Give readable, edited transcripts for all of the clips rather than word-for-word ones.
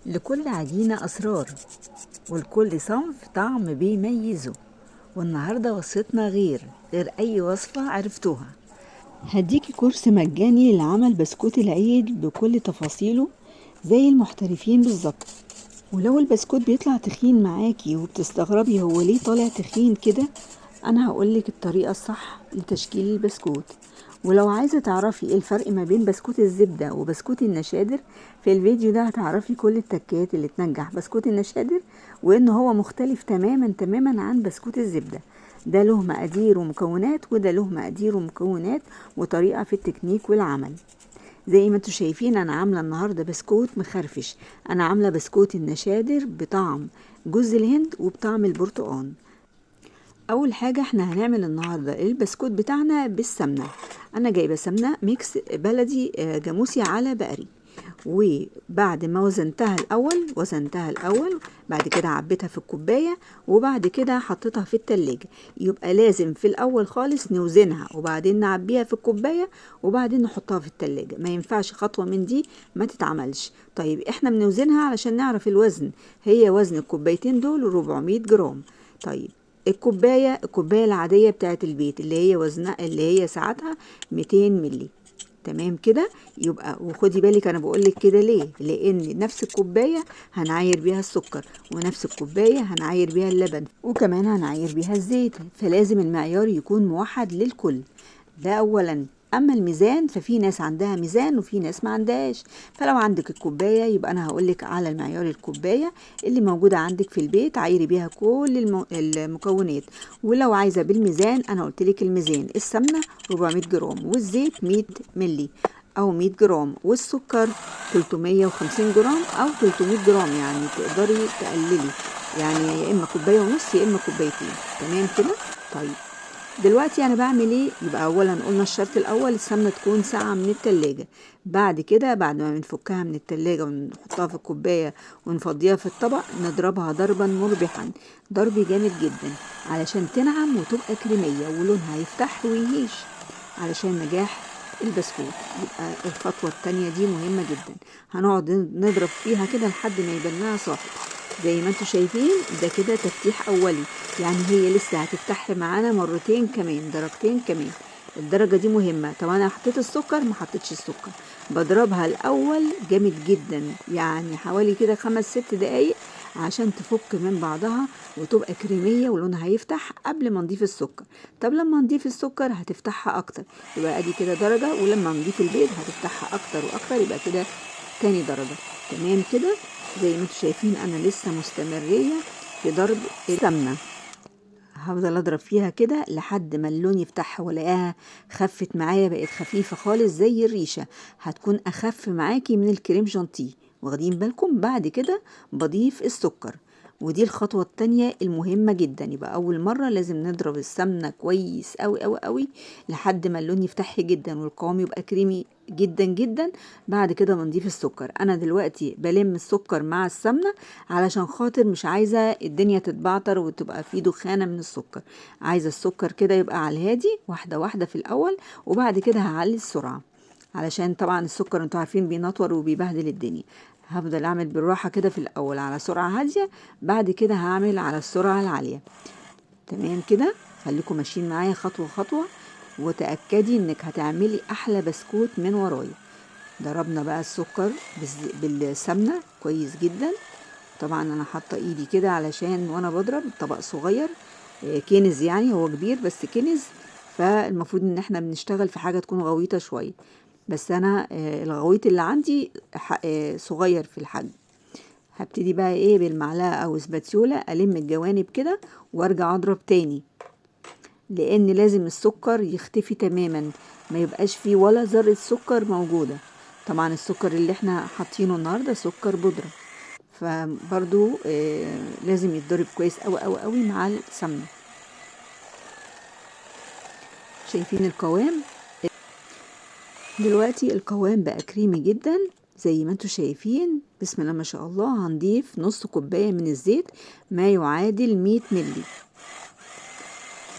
لكل عجينة أسرار، ولكل صنف طعم بيميزه. والنهاردة وصفتنا غير أي وصفة عرفتوها. هديكي كورس مجاني لعمل بسكوت العيد بكل تفاصيله زي المحترفين بالظبط. ولو البسكوت بيطلع تخين معاكي وبتستغربي هو ليه طالع تخين كده، انا هقولك الطريقة الصح لتشكيل البسكوت. ولو عايزة تعرفي ايه الفرق ما بين بسكوت الزبدة وبسكوت النشادر، في الفيديو ده هتعرفي كل التكات اللي تنجح بسكوت النشادر، وان هو مختلف تماما عن بسكوت الزبدة. ده له مقادير ومكونات، وده له مقادير ومكونات وطريقة في التكنيك والعمل. زي ما انتوا شايفين انا عامله النهارده بسكوت مخرفش. انا عامله بسكوت النشادر بطعم جوز الهند وبطعم البرتقال. اول حاجه احنا هنعمل النهارده البسكوت بتاعنا بالسمنه. انا جايبه سمنه ميكس بلدي جاموسي على بقري. وبعد ما وزنتها الاول، بعد كده عبيتها في الكوبايه، وبعد كده حطيتها في التلاجة. يبقى لازم في الاول خالص نوزنها وبعدين نعبيها في الكوبايه وبعدين نحطها في التلاجة. ما ينفعش خطوه من دي ما تتعملش. طيب احنا بنوزنها علشان نعرف الوزن. هي وزن الكوبايتين دول 400 جرام. طيب الكوبايه العاديه بتاعت البيت اللي هي وزنها اللي هي ساعتها 200 ملي. تمام كده. يبقى وخدي بالك انا بقولك كده ليه، لان نفس الكوبايه هنعاير بيها السكر، ونفس الكوبايه هنعاير بيها اللبن، وكمان هنعاير بيها الزيت. فلازم المعيار يكون موحد للكل. ده اولا. اما الميزان ففي ناس عندها ميزان وفي ناس ما عندهاش. فلو عندك الكوبايه يبقى انا هقولك على المعيار الكوبايه اللي موجوده عندك في البيت، عايري بيها كل المكونات. ولو عايزه بالميزان انا قلتلك الميزان: السمنه 400 جرام، والزيت 100 ملي او 100 جرام، والسكر 350 جرام او 300 جرام. يعني تقدري تقللي، يعني يا اما كوبايه ونص يا اما كوبايتين. تمام كده. طيب دلوقتي انا بعمل ايه؟ يبقى اولا قلنا الشرط الاول السمنه تكون ساقعه من التلاجة. بعد كده بعد ما بنفكها من التلاجة ونحطها في الكوبايه ونفضيها في الطبق، نضربها ضربا مربحا، ضرب جامد جدا علشان تنعم وتبقى كريميه ولونها يفتح ويهيش علشان نجاح البسكوت. يبقى الخطوه التانية دي مهمه جدا. هنقعد نضرب فيها كده لحد ما يبان لها صافي. زي ما انتوا شايفين ده كده تفتيح اولي، يعني هي لسه هتفتح معانا مرتين كمان، درجتين كمان. الدرجة دي مهمة. طب انا حطيت السكر؟ ما حطيتش السكر. بضربها الاول جامد جدا، يعني حوالي كده 5-6 دقايق عشان تفك من بعضها وتبقى كريمية ولونها هيفتح قبل ما نضيف السكر. طب لما نضيف السكر هتفتحها اكتر، يبقى ادي كده درجة. ولما نضيف البيض هتفتحها اكتر واكتر، يبقى كده تاني درجة. تمام كده. زي ما انتوا شايفين انا لسه مستمرية في ضرب السمنة. هفضل اضرب فيها كده لحد ما اللون يفتح والاقيها خفت معايا، بقت خفيفة خالص زي الريشة. هتكون اخف معاكي من الكريم جانتيه. واخدين بالكم؟ بعد كده بضيف السكر. ودي الخطوة التانية المهمة جدا. يبقى أول مرة لازم نضرب السمنة كويس أوي أوي أوي لحد ما اللون يفتح جدا والقوام يبقى كريمي جدا جدا. بعد كده بنضيف السكر. أنا دلوقتي بلم السكر مع السمنة علشان خاطر مش عايزة الدنيا تتبعتر وتبقى فيه دخانة من السكر. عايزة السكر كده يبقى على الهادي، واحدة واحدة في الأول، وبعد كده هعلي السرعة علشان طبعا السكر انتوا عارفين بينطور وبيبهدل الدنيا. هفضل اعمل بالراحة كده في الاول على سرعة هادية، بعد كده هعمل على السرعة العالية. تمام كده. خليكم ماشيين معايا خطوة خطوة، وتأكدي انك هتعملي احلى بسكوت من ورايا. ضربنا بقى السكر بالسمنة كويس جدا. طبعا انا حاطة ايدي كده علشان وانا بضرب طبق صغير، كنز يعني، هو كبير بس كنز. فالمفروض ان احنا بنشتغل في حاجة تكون غويطة شوية، بس انا الغويط اللي عندي صغير في الحجم. هبتدي بقى ايه بالمعلقة او سباتيولا الم الجوانب كده وارجع اضرب تاني، لان لازم السكر يختفي تماما، ما يبقاش فيه ولا ذرة سكر موجودة. طبعا السكر اللي احنا حاطينه النهاردة سكر بودرة، فبرضو لازم يتضرب كويس قوي قوي قوي مع السمنة. شايفين القوام؟ دلوقتي القوام بقى كريمي جدا زي ما انتوا شايفين. بسم الله ما شاء الله. هنضيف نص كوباية من الزيت، ما يعادل 100 ملي.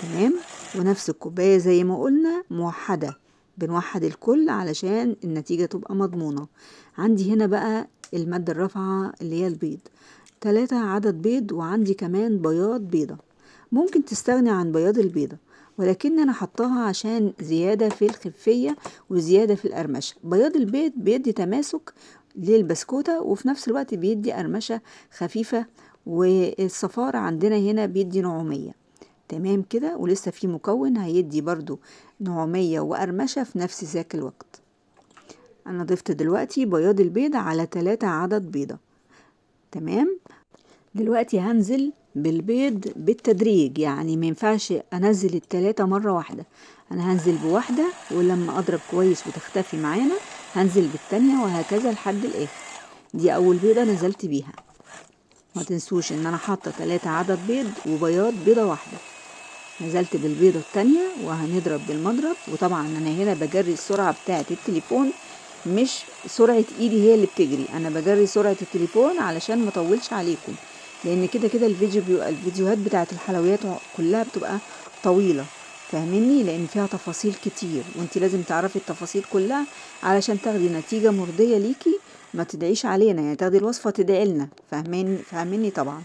تمام. ونفس الكوباية زي ما قلنا موحدة، بنوحد الكل علشان النتيجة تبقى مضمونة. عندي هنا بقى المادة الرافعة اللي هي البيض. 3 عدد بيض، وعندي كمان بياض بيضة. ممكن تستغني عن بياض البيضة، ولكن انا حطاها عشان زيادة في الخفية وزيادة في القرمشة. بياض البيض بيدي تماسك للبسكوتة، وفي نفس الوقت بيدي قرمشة خفيفة، والصفارة عندنا هنا بيدي نعومية. تمام كده، ولسه في مكون هيدي برضو نعومية وقرمشة في نفس ذاك الوقت. انا ضفت دلوقتي بياض البيض على 3 عدد بيضة. تمام. دلوقتي هنزل بالبيض بالتدريج، يعني ما ينفعش انزل ال3 مرة واحدة. انا هنزل بواحدة، ولما اضرب كويس وتختفي معانا هنزل بالتانية، وهكذا لحد الاخر. دي اول بيضة نزلت بيها. ما تنسوش ان انا حاطة 3 عدد بيض وبياض بيضة واحدة. نزلت بالبيضة التانية وهنضرب بالمضرب. وطبعا انا هنا بجري السرعة بتاعة التليفون، مش سرعة ايدي هي اللي بتجري. انا بجري سرعة التليفون علشان ما اطولش عليكم، لان كده كده الفيديوهات بتاعة الحلويات كلها بتبقى طويلة، فاهميني؟ لان فيها تفاصيل كتير، وانت لازم تعرفي التفاصيل كلها علشان تاخدي نتيجة مرضية ليكي. ما تدعيش علينا، يعني تاخدي الوصفة تدعي لنا. فاهميني طبعا.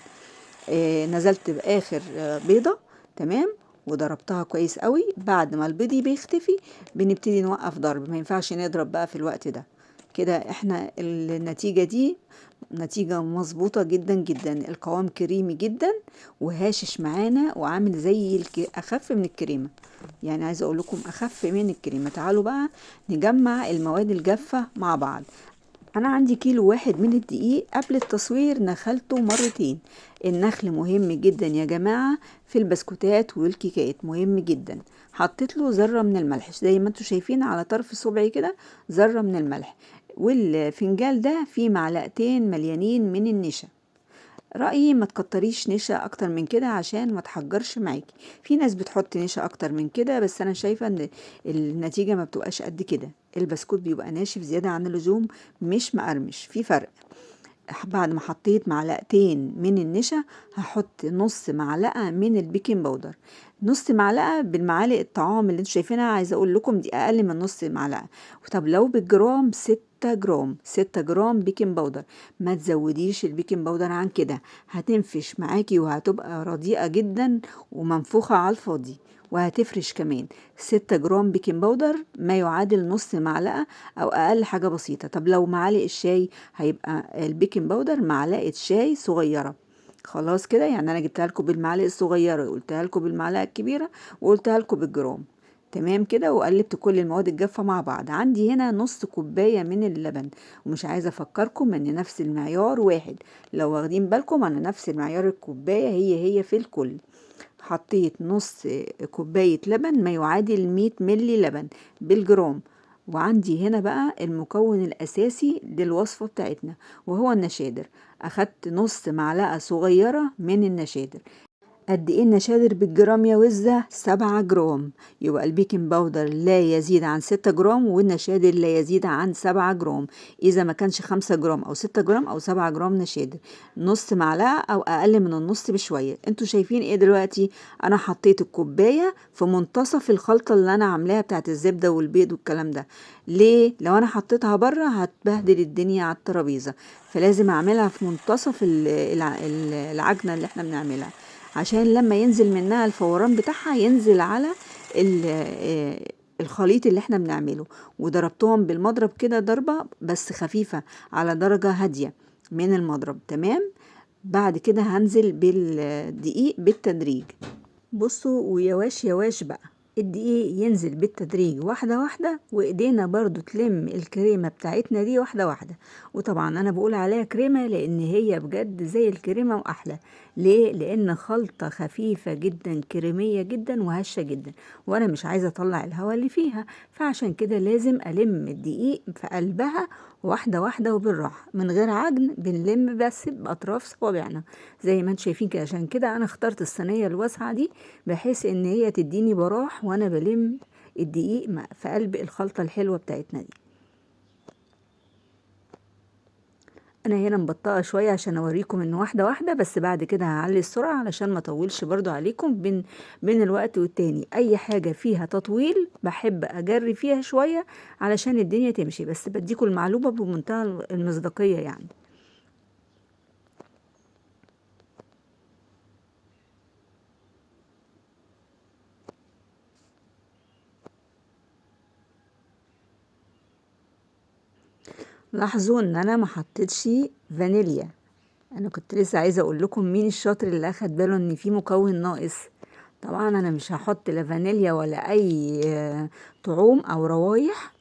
نزلت باخر بيضة. تمام. وضربتها كويس قوي. بعد ما البيض بيختفي بنبتدي نوقف ضرب، ما ينفعش نضرب بقى في الوقت ده. كده احنا النتيجة دي نتيجة مظبوطة جدا جدا. القوام كريمي جدا وهاشش معانا، وعامل زي اخف من الكريمة. يعني عايزة اقول لكم اخف من الكريمة. تعالوا بقى نجمع المواد الجافة مع بعض. انا عندي كيلو واحد من الدقيق. قبل التصوير نخلته مرتين. النخل مهم جدا يا جماعة في البسكوتات والكيكات، مهم جدا. حطيت له ذرة من الملح زي ما انتوا شايفين على طرف صبعي كده، ذرة من الملح. والفنجال ده فيه معلقتين مليانين من النشا. رأيي ما تكتريش نشا اكتر من كده عشان ما تحجرش معاكي. في ناس بتحط نشا اكتر من كده، بس انا شايفة ان النتيجة ما بتبقاش قد كده. البسكوت بيبقى ناشف زيادة عن اللزوم، مش مقرمش، في فرق. بعد ما حطيت معلقتين من النشا هحط نص معلقة من البيكنج باودر. نص معلقة بالمعالق الطعام اللي انتوا شايفينها، عايزة اقول لكم دي اقل من نص معلقة. طب لو بالجرام 6 جرام، 6 جرام بيكنج باودر. ما تزوديش البيكنج باودر عن كده، هتنفش معاكي وهتبقى رديئة جدا ومنفوخة على الفاضي، وهتفرش كمان. 6 جرام بيكنج باودر ما يعادل نص معلقة او اقل حاجة بسيطة. طب لو معالق الشاي هيبقى البيكنج باودر معلقة شاي صغيرة. خلاص كده، يعني انا جبتها لكم بالمعلقة الصغيرة، وقلتها لكم بالمعلقة الكبيرة، وقلتها لكم بالجرام. تمام كده. وقلبت كل المواد الجافة مع بعض. عندي هنا نص كوباية من اللبن، ومش عايزة افكركم ان نفس المعيار واحد. لو واخدين بالكم انا نفس المعيار الكوباية هي في الكل. حطيت نص كوباية لبن ما يعادل 100 ملي لبن بالجرام. وعندي هنا بقى المكون الأساسي للوصفة بتاعتنا، وهو النشادر. أخدت نص معلقة صغيرة من النشادر. قد ايه النشادر بالجرام يا وزة؟ 7 جرام. يبقى البيكنج باودر لا يزيد عن 6 جرام، والنشادر لا يزيد عن 7 جرام. اذا ما كانش 5 جرام او 6 جرام او 7 جرام نشادر. نص معلقة او اقل من النص بشوية. انتوا شايفين ايه دلوقتي؟ انا حطيت الكوباية في منتصف الخلطة اللي انا عاملاها بتاعت الزبدة والبيض والكلام ده. ليه؟ لو انا حطيتها بره هتبهدل الدنيا على الترابيزة، فلازم اعملها في منتصف العجنة اللي احنا بنعملها، عشان لما ينزل منها الفوران بتاعها ينزل على الخليط اللي احنا بنعمله. وضربتهم بالمضرب كده ضربة بس خفيفة على درجة هادية من المضرب. تمام. بعد كده هنزل بالدقيق بالتدريج. بصوا، ويواش يواش بقى الدقيق ينزل بالتدريج واحدة واحدة، وايدينا برضو تلم الكريمة بتاعتنا دي واحدة واحدة. وطبعا انا بقول عليها كريمة لان هي بجد زي الكريمة واحلى. ليه؟ لان خلطة خفيفة جدا، كريمية جدا وهشة جدا، وانا مش عايزة اطلع الهواء اللي فيها. فعشان كده لازم الم الدقيق في قلبها واحدة واحدة وبالراحة من غير عجن. بنلم بس باطراف صوابعنا زي ما انتم شايفين كده. عشان كده انا اخترت الصينية الواسعة دي، بحيث ان هي تديني براح وانا بلم الدقيق في قلب الخلطة الحلوة بتاعتنا دي. انا هنا مبطئه شويه عشان اوريكم ان واحده واحده، بس بعد كده هعلي السرعه علشان ما اطولش برضو عليكم بين الوقت والتاني. اي حاجه فيها تطويل بحب اجري فيها شويه علشان الدنيا تمشي، بس بديكم المعلومه بمنتهى المصداقيه يعني. لاحظوا ان انا ما حطيتش فانيليا. انا كنت لسه عايزه اقول لكم مين الشاطر اللي اخد باله ان في مكون ناقص. طبعا انا مش هحط لا فانيليا ولا اي طعوم او روايح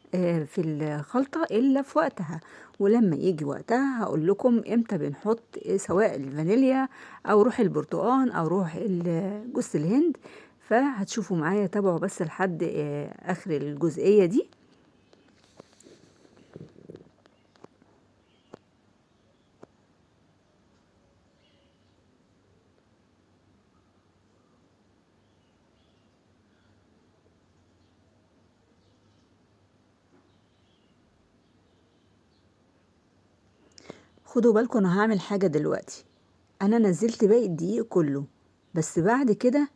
في الخلطه الا في وقتها، ولما يجي وقتها هقول لكم امتى بنحط سواء الفانيليا او روح البرتقال او روح جوز الهند. فهتشوفوا معايا، تابعوا بس لحد اخر الجزئيه دي. خدوا بالكم، انا هعمل حاجه دلوقتي. انا نزلت باقي الدقيق كله، بس بعد كده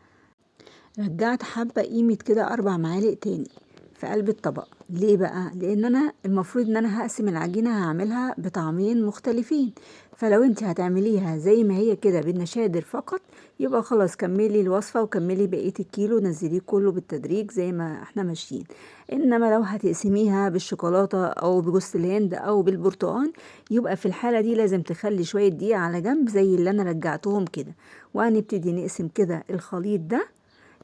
رجعت حبة قيمة كده 4 معالق تاني في قلب الطبق. ليه بقى؟ لان انا المفروض ان انا هقسم العجينة، هعملها بطعمين مختلفين. فلو انت هتعمليها زي ما هي كده بالنشادر فقط، يبقى خلاص كملي الوصفة وكملي بقية الكيلو، نزليه كله بالتدريج زي ما احنا ماشيين. انما لو هتقسميها بالشوكولاتة او بجوز الهند او بالبرتقال، يبقى في الحالة دي لازم تخلي شوية دقيق على جنب زي اللي انا رجعتهم كده، وهنبتدي نقسم كده الخليط ده.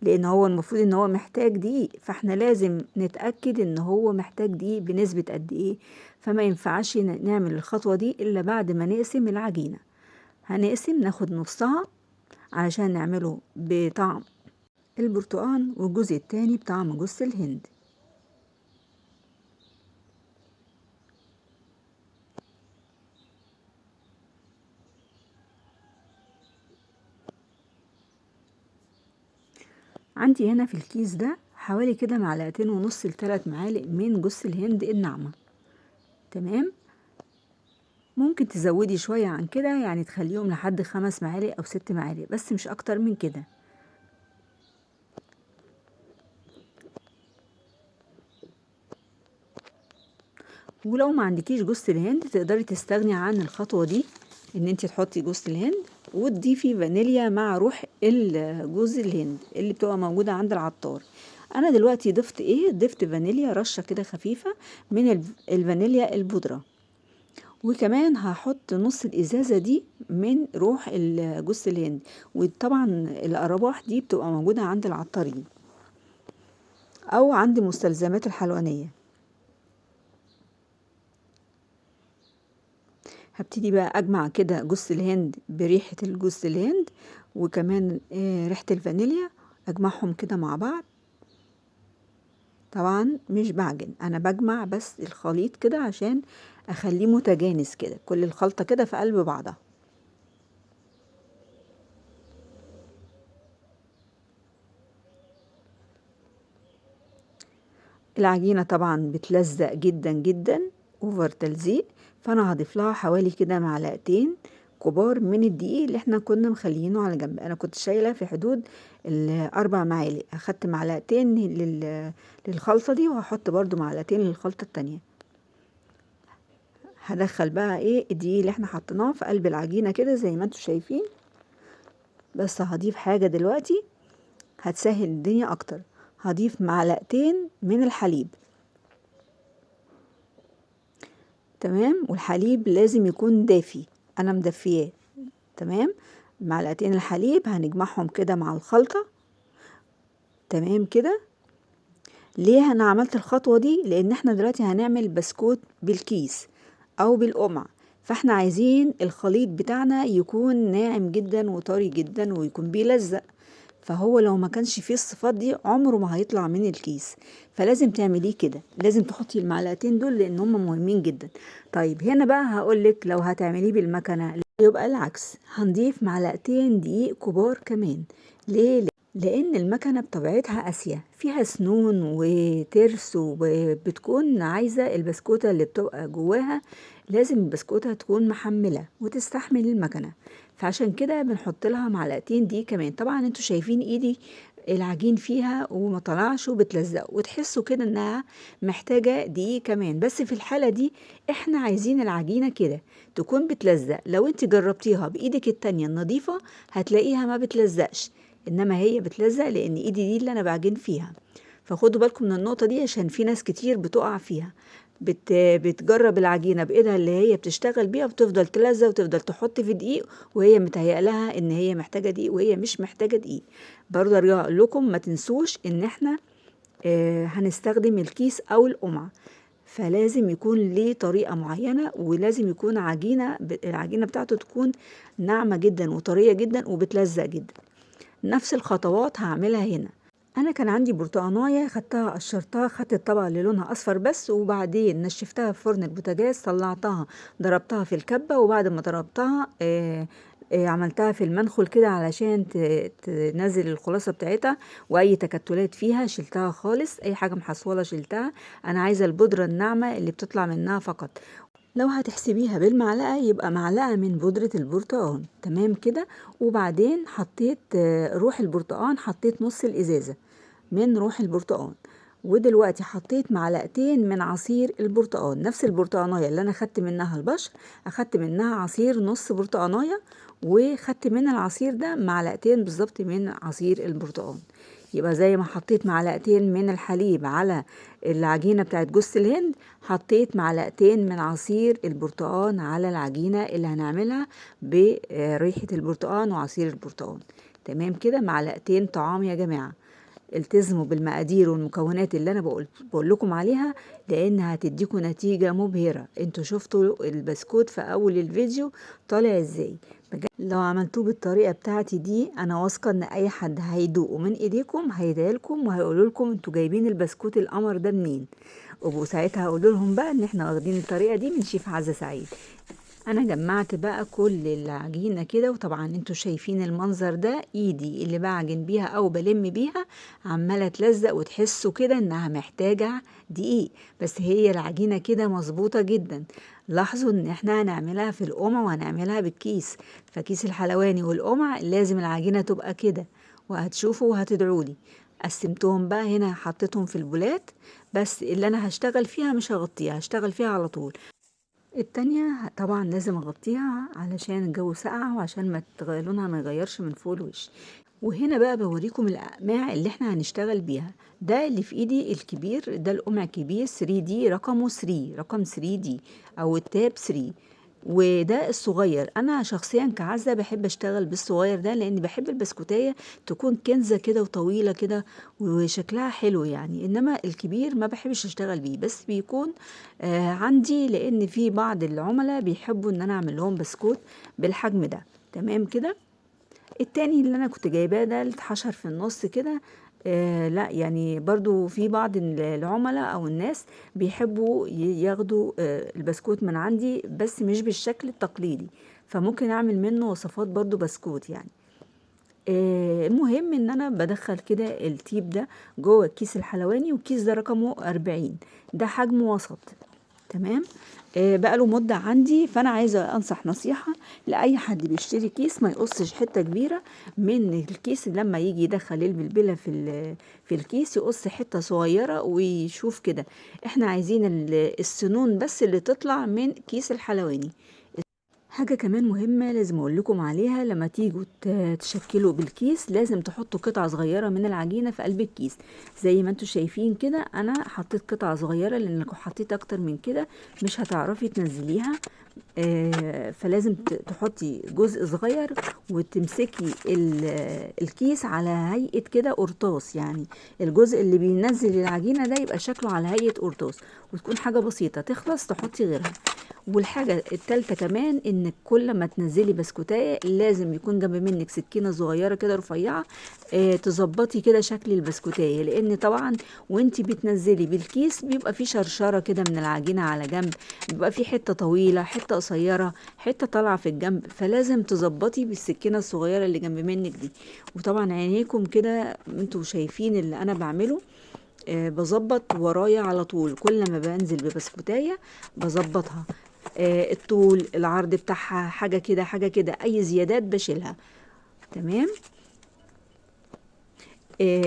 لان هو المفروض ان هو محتاج دقيق، فاحنا لازم نتأكد ان هو محتاج دقيق بنسبة قد ايه. فما ينفعش نعمل الخطوة دي الا بعد ما نقسم العجينة. هنقسم ناخد نصها علشان نعمله بطعم البرتقال، والجزء التاني بطعم جوز الهند. عندي هنا في الكيس ده حوالي كده 2.5 ل3 معالق من جوز الهند الناعمة. تمام. ممكن تزودي شوية عن كده، يعني تخليهم لحد 5 معالق أو 6 معالق، بس مش أكتر من كده. ولو ما عندكيش جوز الهند تقدري تستغني عن الخطوة دي، ان انت تحطي جوز الهند وتضيفي فانيليا مع روح جوز الهند اللي بتبقى موجودة عند العطار. انا دلوقتي ضفت ايه؟ ضفت فانيليا رشة كده خفيفة من الفانيليا البودرة، وكمان هحط نص الازازة دي من روح جوز الهند. وطبعا الارواح دي بتبقى موجودة عند العطارين او عند مستلزمات الحلوانية. هبتدي بقى اجمع كده جوز الهند بريحة الجوز الهند، وكمان ريحة الفانيليا، اجمعهم كده مع بعض. طبعا مش بعجن، انا بجمع بس الخليط كده عشان اخليه متجانس كده، كل الخلطة كده في قلب بعضها. العجينة طبعا بتلزق جدا جدا، اوفر تلزيق. فانا هضيف لها حوالي كده 2 معلقة كبار من الدقيق اللي احنا كنا مخليينه على جنب. انا كنت شايلة في حدود 4 معالق، اخدت 2 معلقة للخلطة دي، وهحط برضو 2 معلقة للخلطة التانية. هدخل بقى ايه الدقيق اللي احنا حطيناه في قلب العجينة كده زي ما انتوا شايفين. بس هضيف حاجة دلوقتي هتسهل الدنيا اكتر، هضيف 2 معلقة من الحليب. تمام. والحليب لازم يكون دافي، انا مدفياه. تمام. 2 معلقة الحليب هنجمعهم كده مع الخلطة. تمام كده. ليه انا عملت الخطوة دي؟ لان احنا دلوقتي هنعمل بسكوت بالكيس او بالقمع، فاحنا عايزين الخليط بتاعنا يكون ناعم جدا وطري جدا ويكون بيلزق. فهو لو ما كانش فيه الصفات دي عمره ما هيطلع من الكيس. فلازم تعمليه كده، لازم تحطي المعلقتين دول لان هم مهمين جدا. طيب هنا بقى هقولك لو هتعمليه بالمكنة يبقى العكس، هنضيف 2 معلقة دقيق كبار كمان. ليه؟ لان المكنة بطبيعتها قاسية، فيها سنون وترس، وبتكون عايزة البسكوتة اللي بتبقى جواها لازم البسكوتة تكون محملة وتستحمل المكنة، فعشان كده بنحط لها معلقتين دي كمان. طبعا انتوا شايفين ايدي العجين فيها وما طلعش وبتلزق، وتحسوا كده انها محتاجة دقيق كمان. بس في الحالة دي احنا عايزين العجينة كده تكون بتلزق. لو انت جربتيها بايدك التانية النظيفة هتلاقيها ما بتلزقش، انما هي بتلزق لان ايدي دي اللي انا بعجن فيها. فخدوا بالكم من النقطة دي عشان في ناس كتير بتقع فيها، بتجرب العجينة بإيدها اللي هي بتشتغل بيها وتفضل تلزق وتفضل تحط في دقيق، وهي متهيأ لها إن هي محتاجة دقيق وهي مش محتاجة دقيق. برضه أرجع أقول لكم ما تنسوش إن إحنا هنستخدم الكيس أو القمع، فلازم يكون ليه طريقة معينة، ولازم يكون العجينة بتاعته تكون ناعمة جدا وطرية جدا وبتلزق جدا. نفس الخطوات هعملها هنا. انا كان عندي برتقانايه، خدتها قشرتها، خدت الطبقه اللي لونها اصفر بس، وبعدين نشفتها في فرن البوتاجاز، طلعتها ضربتها في الكبه، وبعد ما ضربتها عملتها في المنخل كده علشان تنزل الخلاصه بتاعتها، واي تكتلات فيها شلتها خالص، اي حاجه محصوله شلتها. انا عايزه البودره الناعمه اللي بتطلع منها فقط. لو هتحسبيها بالمعلقة يبقى معلقة من بودرة البرتقال، تمام كده. وبعدين حطيت روح البرتقال، حطيت نص الإزازة من روح البرتقال. ودلوقتي حطيت معلقتين من عصير البرتقال، نفس البرتقانية اللي انا خدت منها البشر اخدت منها عصير نص برتقانية، وخدت من العصير ده معلقتين بالظبط من عصير البرتقال. يبقى زي ما حطيت معلقتين من الحليب على العجينة بتاعت جوز الهند، حطيت معلقتين من عصير البرتقال على العجينة اللي هنعملها بريحة البرتقال وعصير البرتقال. تمام كده، معلقتين طعام يا جماعة. التزموا بالمقادير والمكونات اللي انا بقول لكم عليها، لانها هتديكم نتيجة مبهرة. انتوا شفتوا البسكوت في اول الفيديو طالع ازاي. لو عملتوه بالطريقة بتاعتي دي انا واثقة ان اي حد هيدوقه من ايديكم هيدعيلكم وهيقولوا لكم انتوا جايبين البسكوت القمر ده منين. وبقوا ساعتها هقول لهم بقى ان احنا واخدين الطريقة دي من شيف عزة سعيد. انا جمعت بقى كل العجينة كده، وطبعا انتوا شايفين المنظر ده، ايدي اللي بعجن بيها او بلم بيها عمالة تلزق، وتحسوا كده انها محتاجة دقيق. بس هي العجينة كده مظبوطة جدا. لاحظوا ان احنا هنعملها في القمع وهنعملها بالكيس، فكيس الحلواني والقمع لازم العجينة تبقى كده، وهتشوفوا وهتدعولي. قسمتهم بقى هنا، حطيتهم في البولات، بس اللي انا هشتغل فيها مش هغطيها، هشتغل فيها على طول. التانية طبعا لازم اغطيها علشان الجو ساقع، وعشان ما لونها ما يغيرش من فوق الوش. وهنا بقى بوريكم الاقماع اللي احنا هنشتغل بيها. ده اللي في ايدي الكبير، ده القمع كبير 3 دي، رقمه 3، رقم 3 دي او التاب 3. وده الصغير، انا شخصيا كعزة بحب اشتغل بالصغير ده، لان بحب البسكوتية تكون كنزة كده وطويلة كده وشكلها حلو يعني. انما الكبير ما بحبش اشتغل بيه، بس بيكون عندي، لان في بعض العملاء بيحبوا ان انا اعمل لهم بسكوت بالحجم ده. تمام كده. التاني اللي انا كنت جايباه ده اللي اتحشر في النص كده، لا يعني برضو في بعض العملاء او الناس بيحبوا ياخدوا البسكوت من عندي بس مش بالشكل التقليدي، فممكن اعمل منه وصفات برضو بسكوت يعني. المهم ان انا بدخل كده التيب ده جوه الكيس الحلواني، والكيس ده رقمه 40، ده حجم وسط. تمام. بقاله مدة عندي، فأنا عايزة أنصح نصيحة لأي حد بيشتري كيس ما يقصش حتة كبيرة من الكيس. لما يجي يدخل البلبلة في الكيس يقص حتة صغيرة ويشوف كده. احنا عايزين السنون بس اللي تطلع من كيس الحلواني. حاجة كمان مهمة لازم اقول لكم عليها، لما تيجوا تشكلوا بالكيس لازم تحطوا قطعة صغيرة من العجينة في قلب الكيس. زي ما انتوا شايفين كده انا حطيت قطعة صغيرة، لان لو حطيت اكتر من كده مش هتعرفي تنزليها. فلازم تحطي جزء صغير وتمسكي الكيس على هيئة كده قرطاس، يعني الجزء اللي بينزل العجينة ده يبقى شكله على هيئة قرطاس، وتكون حاجة بسيطة تخلص تحطي غيرها. والحاجة التالتة كمان انك كل ما تنزلي بسكوتاية لازم يكون جنب منك سكينة صغيرة كده رفيعة، تظبطي كده شكل البسكوتاية، لان طبعا وانتي بتنزلي بالكيس بيبقى في شرشرة كده من العجينة على جنب، بيبقى في حتة طويلة حتة قصيرة حتة طالعة في الجنب، فلازم تظبطي بالسكينة الصغيرة اللي جنب منك دي. وطبعا عينيكم كده انتوا شايفين اللي انا بعمله، بظبط ورايا على طول، كل ما بنزل ببسكوتاية بظبطها. الطول العرض بتاعها حاجة كده حاجة كده، اي زيادات بشيلها. تمام.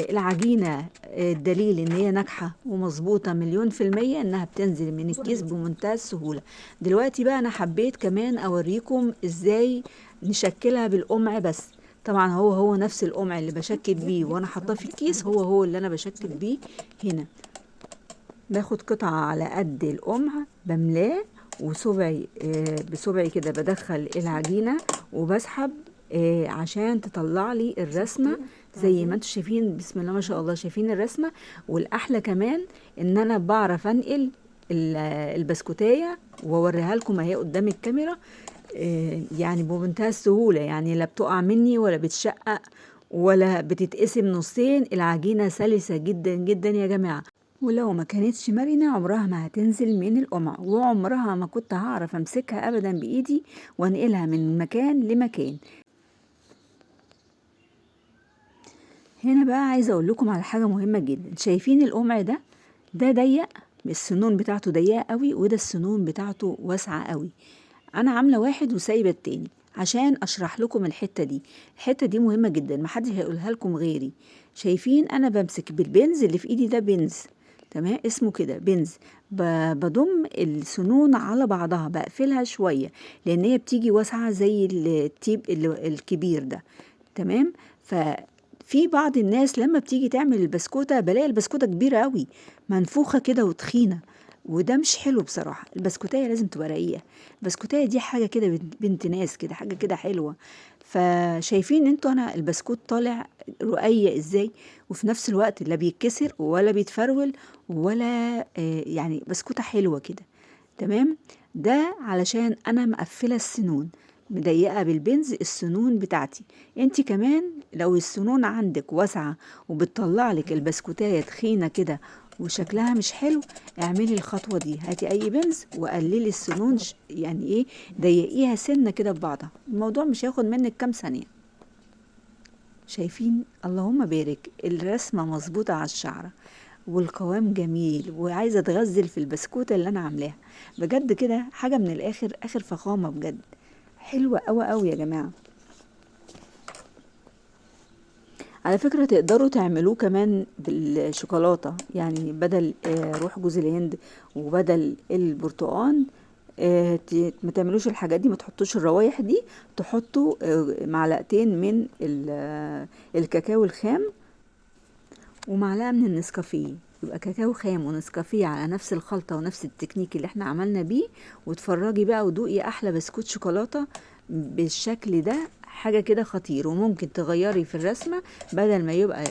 العجينة الدليل ان هي ناجحة ومظبوطة 1000000%، انها بتنزل من الكيس بمنتهى السهولة. دلوقتي بقى انا حبيت كمان اوريكم ازاي نشكلها بالقمع بس. طبعا هو نفس القمع اللي بشكل بيه وانا حاطاه في الكيس، هو اللي انا بشكل بيه هنا. باخد قطعة على قد القمع بملاه، وصبعي بصبعي كده بدخل العجينة وبسحب عشان تطلع لي الرسمة زي ما انتوا شايفين. بسم الله ما شاء الله، شايفين الرسمة؟ والأحلى كمان ان انا بعرف انقل البسكوتاية واوريها لكم اهي قدام الكاميرا، يعني بمنتهى السهولة، يعني لا بتقع مني ولا بتشقق ولا بتتقسم نصين. العجينة سلسة جدا جدا يا جماعة، ولو ما كانتش مرنة عمرها ما هتنزل من القمع، وعمرها ما كنت هعرف امسكها ابدا بايدي وانقلها من مكان لمكان. هنا بقى عايزة اقول لكم على حاجة مهمة جدا. شايفين القمع ده ضيق، السنون بتاعته ضيقة قوي، وده السنون بتاعته واسعة قوي. انا عاملة واحد وسايبة التاني عشان اشرح لكم الحتة دي مهمة جدا، محدش هيقولها لكم غيري. شايفين انا بمسك بالبنز اللي في ايدي، ده بنز، تمام، اسمه كده بنز. بضم السنون على بعضها، بقفلها شوية لان هي بتيجي واسعة زي التيب الكبير ده. تمام. ففي بعض الناس لما بتيجي تعمل البسكوتة بلاقي البسكوتة كبيرة قوي، منفوخة كده وتخينة، وده مش حلو بصراحة. البسكوتاية لازم تبقى رقيقة. البسكوتاية دي حاجة كده بنت ناس كده، حاجة كده حلوة. فشايفين انتوا انا البسكوت طالع رقيق ازاي، وفي نفس الوقت لا بيتكسر ولا بيتفرول ولا يعني بسكوتة حلوة كده. تمام. ده علشان انا مقفلة السنون، مضيقة بالبنز السنون بتاعتي. انت كمان لو السنون عندك واسعة وبتطلع لك البسكوتاية تخينة كده وشكلها مش حلو، اعملي الخطوة دي. هاتي اي بنز وقللي السنون، يعني ايه، ضيقيها سنة كده ببعضها. الموضوع مش هياخد منك كام ثانية. شايفين؟ اللهم بارك، الرسمة مظبوطة على الشعرة والقوام جميل، وعايزة اتغزل في البسكوتة اللي انا عاملاها. بجد كده حاجة من الاخر، اخر فخامة بجد، حلوة قوي قوي يا جماعة. على فكرة تقدروا تعملوه كمان بالشوكولاتة، يعني بدل روح جوز الهند وبدل البرتقان، ما تعملوش الحاجات دي، ما تحطوش الروايح دي، تحطوا معلقتين من الكاكاو الخام ومعلقة من النسكافيه. يبقى كاكاو خام ونسكافيه على نفس الخلطة ونفس التكنيك اللي احنا عملنا بيه، وتفرجي بقى ودوقي احلى بسكوت شوكولاتة بالشكل ده. حاجة كده خطير. وممكن تغيري في الرسمة، بدل ما يبقى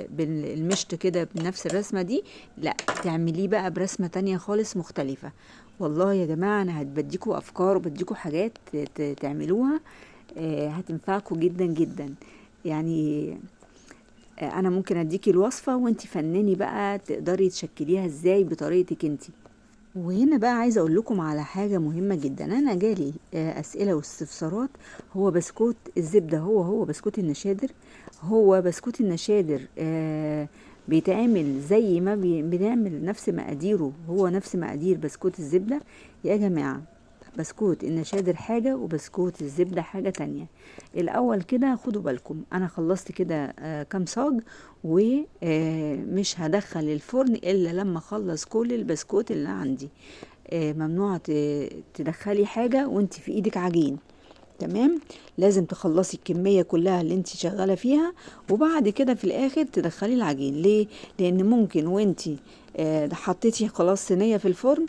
بالمشط كده بنفس الرسمة دي، لا تعمليه بقى برسمة تانية خالص مختلفة. والله يا جماعة انا بديكوا افكار وبديكوا حاجات تعملوها هتنفعكوا جدا جدا. يعني انا ممكن اديكي الوصفة وانتي فنني بقى تقدري تشكليها ازاي بطريقتك انتي. وهنا بقى عايزة اقول لكم على حاجة مهمة جدا. انا جالي اسئلة واستفسارات. هو بسكوت الزبدة هو بسكوت النشادر؟ هو بسكوت النشادر بيتعمل زي ما بنعمل نفس مقاديره، هو نفس مقادير بسكوت الزبدة؟ يا جماعة، بسكوت النشادر حاجة وبسكوت الزبدة حاجة تانية. الأول كده خدوا بالكم، أنا خلصت كده كام صاج، ومش هدخل الفرن إلا لما أخلص كل البسكوت اللي عندي. ممنوع تدخلي حاجة وانت في ايدك عجين. تمام. لازم تخلصي الكمية كلها اللي انت شغالة فيها، وبعد كده في الاخر تدخلي العجين. ليه؟ لان ممكن وانت حطيتي خلاص صينية في الفرن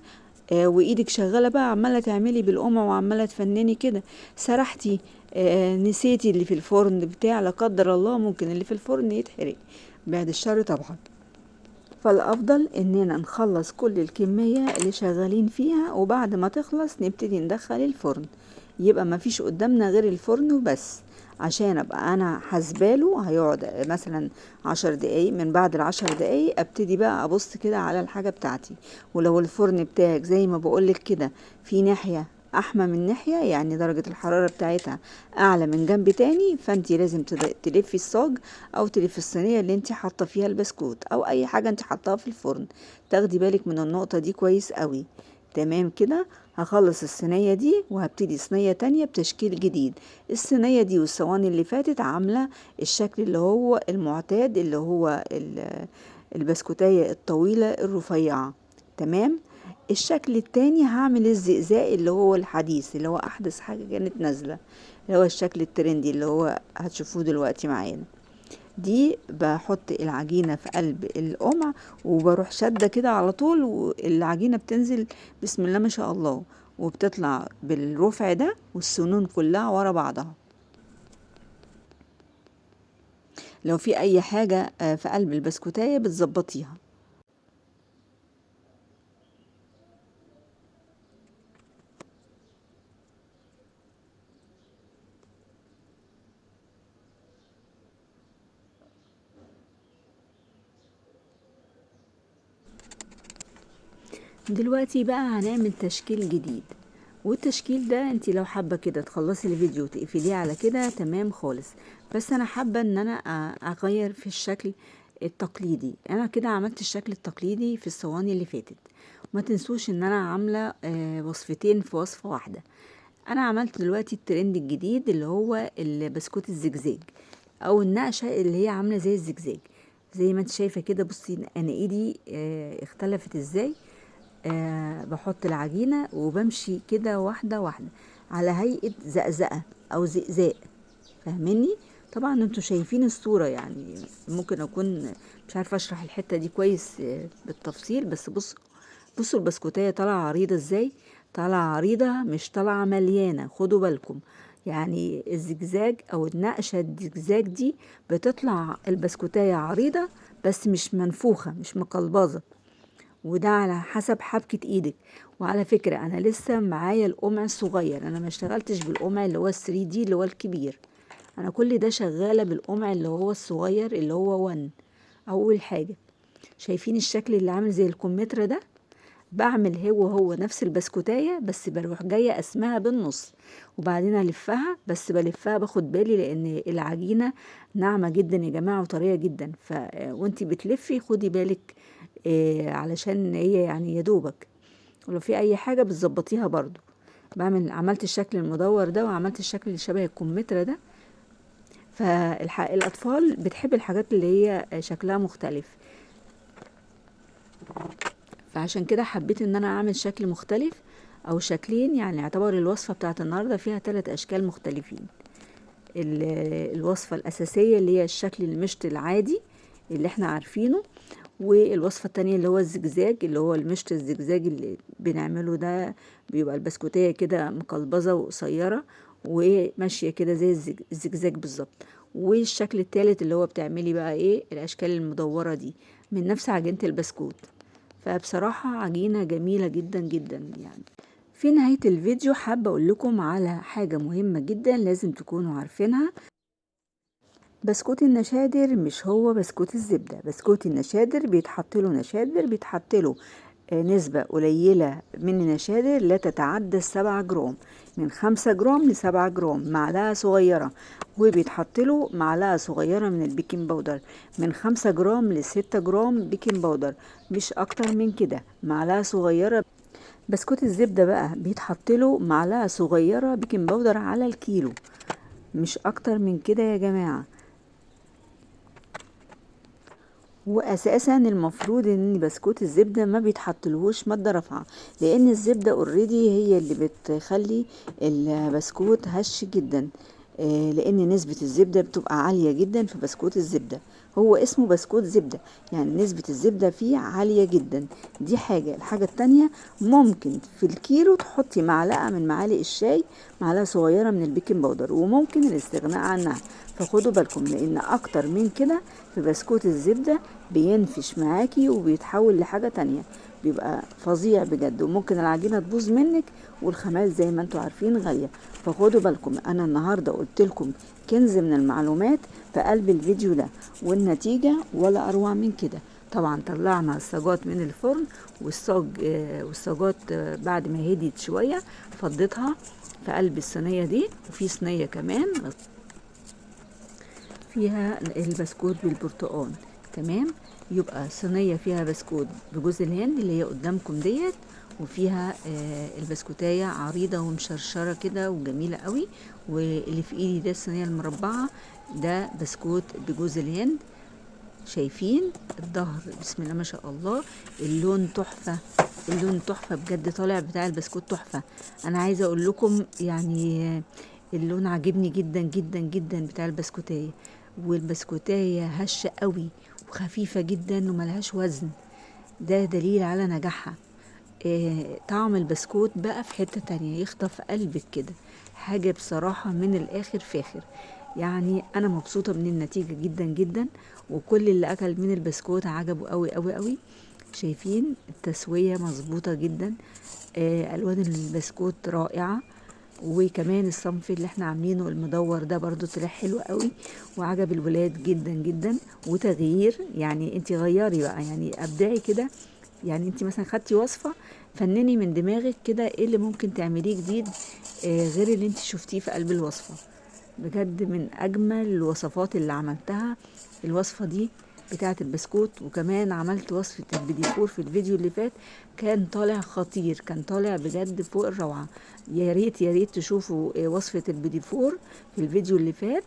وايدك شغالة بقى عمالة تعملي بالقمع وعمالة تفنني كده، سرحتي نسيتي اللي في الفرن بتاع، لا قدر الله ممكن اللي في الفرن يتحرق، بعد الشر طبعا. فالأفضل إننا نخلص كل الكمية اللي شغالين فيها، وبعد ما تخلص نبتدي ندخل الفرن. يبقى ما فيش قدامنا غير الفرن وبس، عشان أبقى أنا حسباله هيقعد مثلا 10 دقايق. من بعد ال10 دقايق أبتدي بقى أبص كده على الحاجة بتاعتي. ولو الفرن بتاعك زي ما بقولك كده في ناحية أحمى من ناحية، يعني درجة الحرارة بتاعتها أعلى من جنب تاني، فانتي لازم تلفي الصاج أو تلفي الصينية اللي انتي حاطة فيها البسكوت أو أي حاجة انتي حطاها في الفرن. تاخدي بالك من النقطة دي كويس قوي. تمام كده. هخلص الصينية دي وهبتدي صينية تانية بتشكيل جديد. الصينية دي والصواني اللي فاتت عاملة الشكل اللي هو المعتاد، اللي هو البسكوتاية الطويلة الرفيعة. تمام. الشكل التاني هعمل الزقزاق اللي هو الحديث، اللي هو احدث حاجة كانت نازلة، اللي هو الشكل الترندي اللي هو هتشوفوه دلوقتي معانا. دي بحط العجينة في قلب القمع وبروح شادة كده على طول، والعجينة بتنزل بسم الله ما شاء الله، وبتطلع بالرفع ده والسنون كلها ورا بعضها. لو في اي حاجة في قلب البسكوتاية بتظبطيها. دلوقتي بقى هنعمل تشكيل جديد، والتشكيل ده انت لو حابة كده تخلصي الفيديو تقفليه على كده تمام خالص، بس انا حابة ان انا اغير في الشكل التقليدي. انا كده عملت الشكل التقليدي في الصواني اللي فاتت. وما تنسوش ان انا عاملة وصفتين في وصفة واحدة. انا عملت دلوقتي الترند الجديد اللي هو البسكوت الزجزاج، او النقشة اللي هي عاملة زي الزجزاج. زي ما انت شايفة كده، بصي انا ايدي اختلفت ازاي. بحط العجينة وبمشي كده واحدة واحدة على هيئة زقزقة او زقزاق. فاهميني؟ طبعا انتوا شايفين الصورة، يعني ممكن اكون مش عارفة اشرح الحتة دي كويس بالتفصيل، بس بصوا البسكوتية طالعة عريضة ازاي. طالعة عريضة مش طالعة مليانة، خدوا بالكم. يعني الزجزاج او النقشة الزجزاج دي بتطلع البسكوتية عريضة بس مش منفوخة، مش مقلبظة. وده على حسب حبكة ايدك. وعلى فكرة انا لسه معايا القمع الصغير، انا ما اشتغلتش بالقمع اللي هو 3 دي اللي هو الكبير. انا كل ده شغالة بالقمع اللي هو الصغير اللي هو 1. اول حاجة شايفين الشكل اللي عامل زي الكمثرى ده؟ بعمل هو نفس البسكوتاية، بس بروح جاية اسمها بالنص وبعدين الفها. بس بلفها باخد بالي لان العجينة ناعمة جدا يا جماعة وطرية جدا، وانتي بتلفي خدي بالك علشان هي يعني يدوبك، ولو في اي حاجة بتظبطيها برضو. عملت الشكل المدور ده وعملت الشكل اللي شبه الكمثرى ده. فالاطفال بتحب الحاجات اللي هي شكلها مختلف، فعشان كده حبيت ان انا اعمل شكل مختلف او شكلين. يعني اعتبر الوصفة بتاعت النهاردة فيها 3 اشكال مختلفين. الوصفة الاساسية اللي هي الشكل المشط العادي اللي احنا عارفينه، والوصفة التانية اللي هو الزجزاج اللي هو المشط الزجزاج اللي بنعمله ده. بيبقى البسكوتية كده مقلبظة وقصيرة وماشية كده زي الزجزاج بالظبط. والشكل التالت اللي هو بتعملي بقى ايه الاشكال المدورة دي من نفس عجينة البسكوت. فبصراحة عجينة جميلة جدا جدا يعني. في نهاية الفيديو حابة اقول لكم على حاجة مهمة جدا لازم تكونوا عارفينها. بسكوت النشادر مش هو بسكوت الزبدة. بسكوت النشادر بيتحط له نشادر، بيتحط له نسبة قليلة من النشادر لا تتعدى 7 جرام، من 5 جرام ل7 جرام، معلقة صغيرة. وبيتحط له معلقة صغيرة من البيكنج باودر، من 5 جرام ل6 جرام بيكنج باودر، مش اكتر من كده، معلقة صغيرة. بسكوت الزبدة بقى بيتحط له معلقة صغيرة بيكنج باودر على الكيلو، مش اكتر من كده يا جماعة. واساسا المفروض ان بسكوت الزبده ما بيتحطلهوش ماده رافعه، لان الزبده اوريدي هي اللي بتخلي البسكوت هش جدا. لان نسبه الزبده بتبقى عاليه جدا في بسكوت الزبده. هو اسمه بسكوت زبده يعني نسبه الزبده فيه عاليه جدا. دي حاجه. الحاجه التانية ممكن في الكيلو تحطي معلقه من معالق الشاي، معلقه صغيره من البيكنج باودر، وممكن الاستغناء عنها. فخدوا بالكم لان اكتر من كده في بسكوت الزبدة بينفش معاكي وبيتحول لحاجة تانية، بيبقى فظيع بجد، وممكن العجينة تبوظ منك، والخامات زي ما انتوا عارفين غالية. فخدوا بالكم. انا النهاردة قلت لكم كنز من المعلومات في قلب الفيديو ده، والنتيجة ولا اروع من كده. طبعا طلعنا الصاجات من الفرن، والصاجات بعد ما هديت شوية فضيتها في قلب الصينية دي. وفي صينية كمان فيها البسكوت بالبرتقال. تمام. يبقى صينية فيها بسكوت بجوز الهند اللي هي قدامكم ديت، وفيها البسكوتايه عريضه ومشرشره كده وجميله قوي. واللي في ايدي ده الصينيه المربعه، ده بسكوت بجوز الهند. شايفين الظهر؟ بسم الله ما شاء الله، اللون تحفه، اللون تحفه بجد، طالع بتاع البسكوت تحفه. انا عايزه اقول لكم يعني اللون عاجبني جدا جدا جدا بتاع البسكوتايه. والبسكوتايه هشه قوي وخفيفه جدا وملهاش وزن، ده دليل على نجاحها. طعم البسكوت بقى في حتة تانية، يخطف قلبك كده، حاجة بصراحة من الآخر فاخر. يعني أنا مبسوطة من النتيجة جدا جدا، وكل اللي أكل من البسكوت عجبه قوي قوي قوي. شايفين التسوية مظبوطة جدا، ألوان البسكوت رائعة. وكمان الصنف اللي احنا عاملينه المدور ده برضو طلع حلو قوي وعجب الولاد جدا جدا. وتغيير، يعني انت غيري بقى، يعني ابدعي كده. يعني انت مثلا خدتي وصفة، فنني من دماغك كده ايه اللي ممكن تعمليه جديد غير اللي انت شفتيه في قلب الوصفة. بجد من اجمل الوصفات اللي عملتها الوصفة دي بتاعة البسكوت. وكمان عملت وصفة البيديفور في الفيديو اللي فات، كان طالع خطير، كان طالع بجد فوق الروعة. يا ريت يا ريت تشوفوا وصفة البيديفور في الفيديو اللي فات،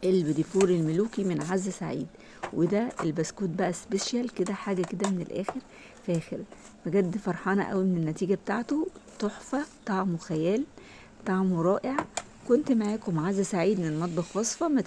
البيديفور الملوكي من عز سعيد. وده البسكوت بقى سبيشال كده، حاجة كده من الآخر فاخر. بجد فرحانة قوي من النتيجة بتاعته، تحفة، طعمه خيال، طعمه رائع. كنت معاكم عز سعيد من مطبخ وصفة. ما